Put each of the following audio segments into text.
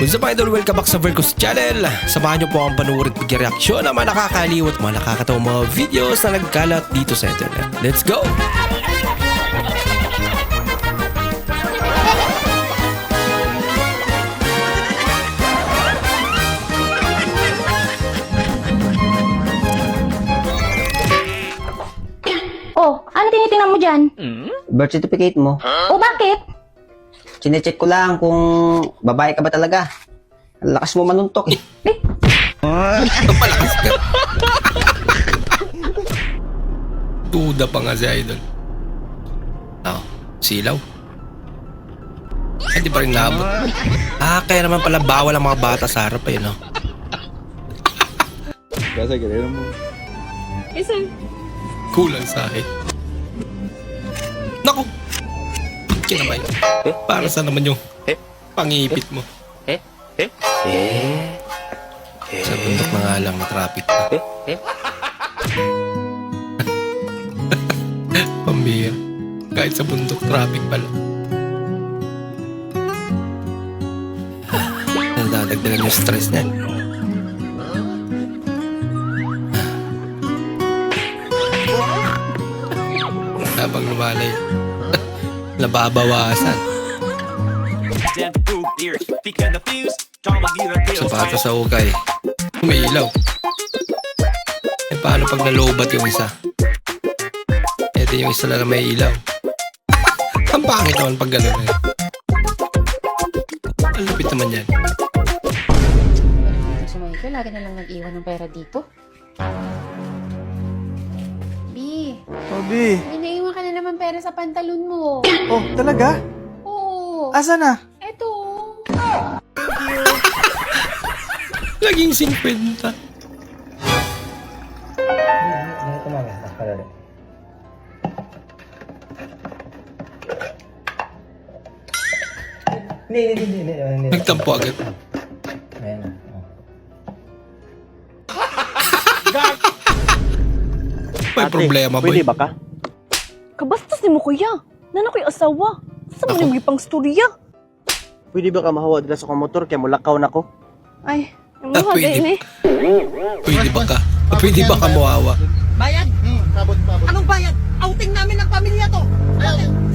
What's up idol? Welcome back sa Vercos Channel. Samahan niyo po ang panuorin at reaksyon ng mga nakakaliw at mga nakakatawang mga videos na nagkalat dito sa internet. Let's go! Oh, ano tinitingnan mo dyan? Birth certificate mo. Oh, bakit? Chinecheck ko lang kung babae ka ba talaga. Ang lakas mo manuntok eh. Palakas ka. Duda pa nga si idol. Silaw. Hindi pa rin naabot. Kaya naman pala bawal ang mga bata sa harap eh, no? Kasi ganyan mo. Kulang sahid. Naku! Kinamay. Para sa naman yung pangipit mo. Sa bundok na nga lang na traffic pa. Pambihira. Kahit sa bundok traffic pala. Nadadagdagan yung stress niyan. Habang lumalay. Nababawasan. Sapatos sa ukay. Umiilaw. Paano pag nalobat yung isa? Ito yung isa lang na may ilaw. Ang pangit naman pag gano'n eh. Ang lupit naman yan. Si Michael, lagi na lang nag-iwan ng pera dito. Obi. May naiwan ka na naman pera sa pantalon mo. Oh, talaga? Oo. Asa na? Eto. Laging 50. Hindi. Nagtampo agad. Ayan na. May problema boy. Pwede ba ka? Kabastos ni mo kuya. Nana ko'y asawa. Sa mo nang pang storya. Pwede ba ka mahawa dila sa kong motor kaya mulakaw na ko? Ay, ang Ah, mga pwede. gay ni. Pwede ba ka? Pwede ba ka muawa? Bayad? Anong bayad? Outing namin ng pamilya to.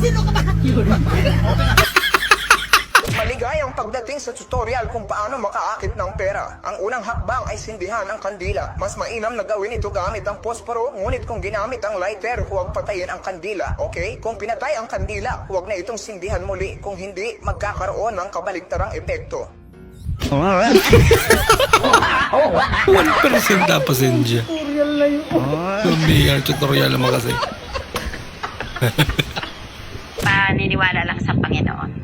Sino ka ba? Maligayang pagdating sa tutorial kung paano makaakit ng pera. Ang unang hakbang ay sindihan ang kandila. Mas mainam na gawin ito gamit ang posporo, ngunit kung ginamit ang lighter, huwag patayin ang kandila, okay? Kung pinatay ang kandila, huwag na itong sindihan muli. Kung hindi, magkakaroon ng kabaligtarang epekto. 1% na pasensya. Tutorial na yun. Tutorial naman kasi. Paniniwala lang sa Panginoon.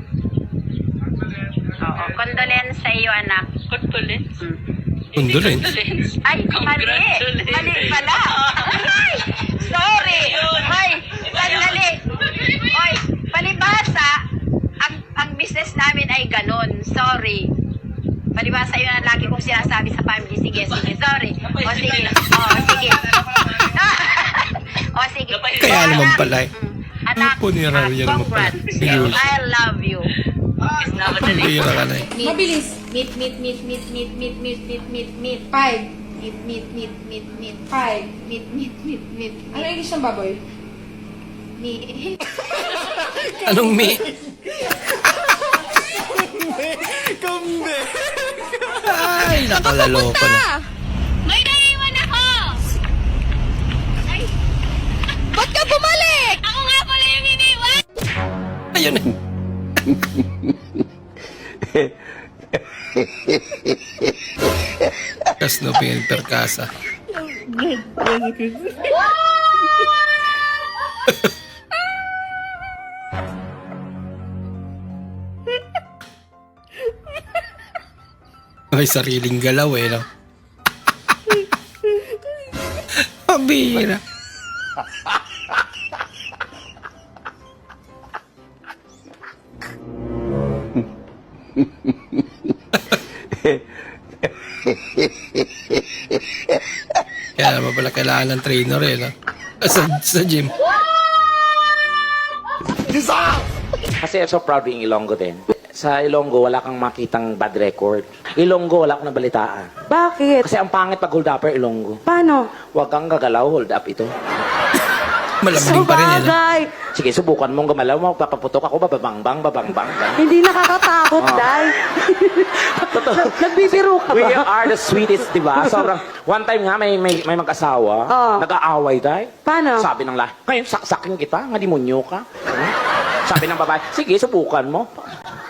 Oo, condolence sa iyo, anak. Condolence? Condolence? Ay, mali pala. Ay, sorry. Ay, sandali. Oy, palibasa, ang business namin ay ganun. Sorry. Palibasa yun ang lagi kong sinasabi sa family. Sige, sorry. O, sige. O, sige. Kaya naman pala eh. Anak, Punerarya naman pala. congrats. Yun. I love you. Pambihira ka na eh. Mabilis. Meat. 5. Meat. 5. Meat. Ano English ng baboy? Meat. Anong me? Ay, nakalaloko na. May naiwan ako! Ay! Ba't ka bumalik? Ako nga pala yung iniwan! Ayun eh. Kas no pingin per casa. May sariling galaw eh, no? Pambihira. Kaya naman pala kailangan ng trainer eh, no? Sa gym. Kasi I'm so proud being Ilonggo din. sa Ilonggo, wala kang makitang bad record. Ilonggo, wala akong nabalitaan. Bakit? Kasi ang pangit pag hold upper, Ilonggo. Paano? Huwag kang gagalaw, hold up ito. Malambing pa rin yan. Sabagay. Sige, subukan mong gumalaw, magpapaputok ako, babangbang. Hindi nakakatakot, Day. Nagbibiro ka We ba? are the sweetest, di ba? Sobrang, one time nga, may mag-asawa, Oo. nag-aaway, Day. Paano? Sabi ng lahat, ngayon, saksakin kita, nga demonyo ka. Sabi ng babae, sige, subukan mo.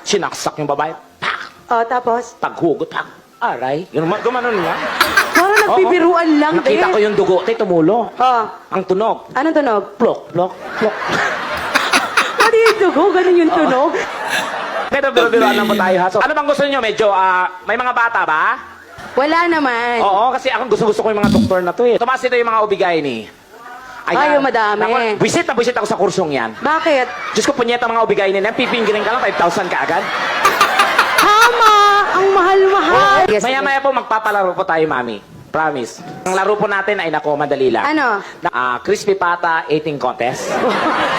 Sinaksak yung babae, pak, Oh, tapos? paghugot, pak, aray. Gumanon nga. Parang nagbibiruan lang, Nakita ko yung dugo, tay, tumulo. Oh, Ang tunog, anong tunog? plok. Pati yung tugo, ganun yung tunog. Pero biruan lang po tayo, ha? So, ano bang gusto niyo? Medyo, may mga bata ba? Wala naman. Oo, kasi ako gusto ko yung mga doktor na to eh. Tumaas dito yung mga obigay ni. Ay, yung madami. Naku, Buisit ako sa kursong yan. Bakit? Diyos ko, punyeta mga obigay nila. Pipinggirin ka lang, 5,000 ka agad. Tama! Ang mahal-mahal. Yes, Maya-maya po, magpapalaro po tayo, mami. Promise. Ang laro po natin ay nako, madali lang. Ano? Crispy Pata eating contest.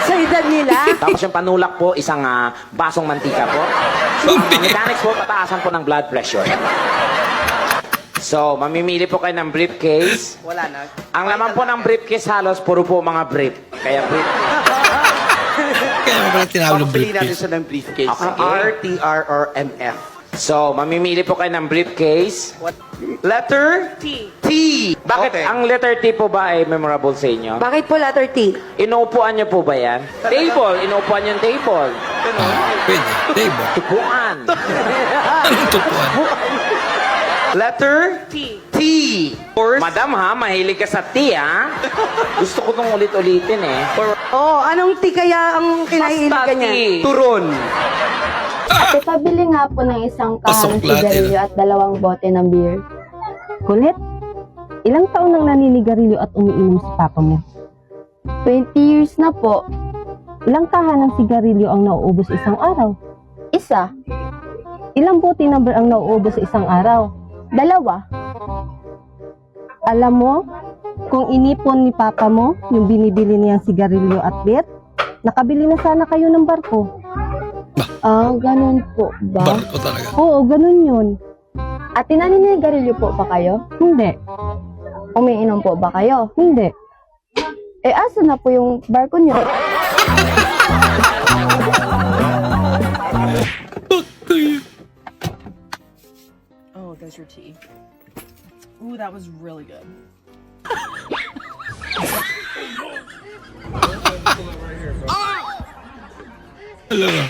Sa edad nila? Tapos yung panulak po, isang basong mantika po. Mechanics po, pataasan po ng blood pressure. So, mamimili po kayo ng briefcase. Wala na. Ang laman po ng briefcase halos, puro po mga brief. Kaya brief. Kaya mo pala tinawag ng Pagpili natin briefcase. siya ng briefcase. Okay. R, T, R, or MF. So, mamimili po kayo ng briefcase. Letter? T. Bakit Okay. ang letter T po ba ay memorable sa inyo? Bakit po letter T? Inuupuan niyo po ba yan? Table. Inuupuan yung table. Pwede. Table. Tupuan. Anong tupuan? Letter? T. Madam ha, mahilig ka sa T ha? Gusto ko itong ulit-ulitin eh. Oh, anong T kaya ang kinahiligan niya? Turon. Ate, pabili nga po ng isang kahang Pasok lahat, sigarilyo at 2 bote ng beer. Kulit, ilang taon nang naninigarilyo at umiinom si papa mo? 20 years na po. Ilang kahan ng sigarilyo ang nauubos isang araw? Isa. Ilang bote ng beer ang nauubos sa isang araw? 2. Alam mo, kung inipon ni papa mo yung binibili niyang sigarilyo at beer, nakabili na sana kayo ng barko. Ah, ganun po ba? Barko talaga. Oo, ganun yun. At naninigarilyo po ba kayo? Hindi. Umiinom po ba kayo? Hindi. Eh, asa na po yung barko niyo? Oh, there's your tea. Ooh, that was really good. Alam mo.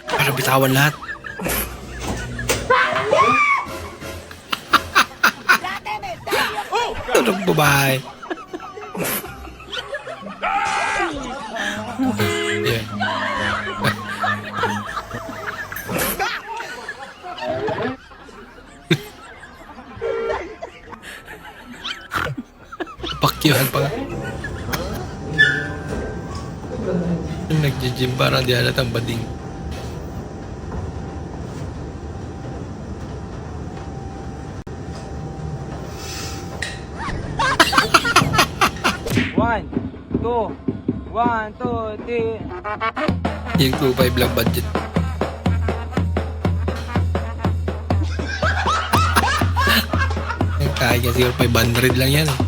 Para bitawan lahat. Tulog babae. Yeah. Pakyuhan pa nga. Yung nag-gym para di halatang bading. One, two, three. Yung 2.5 lang budget. Yung kaya siguro 500 lang yan eh.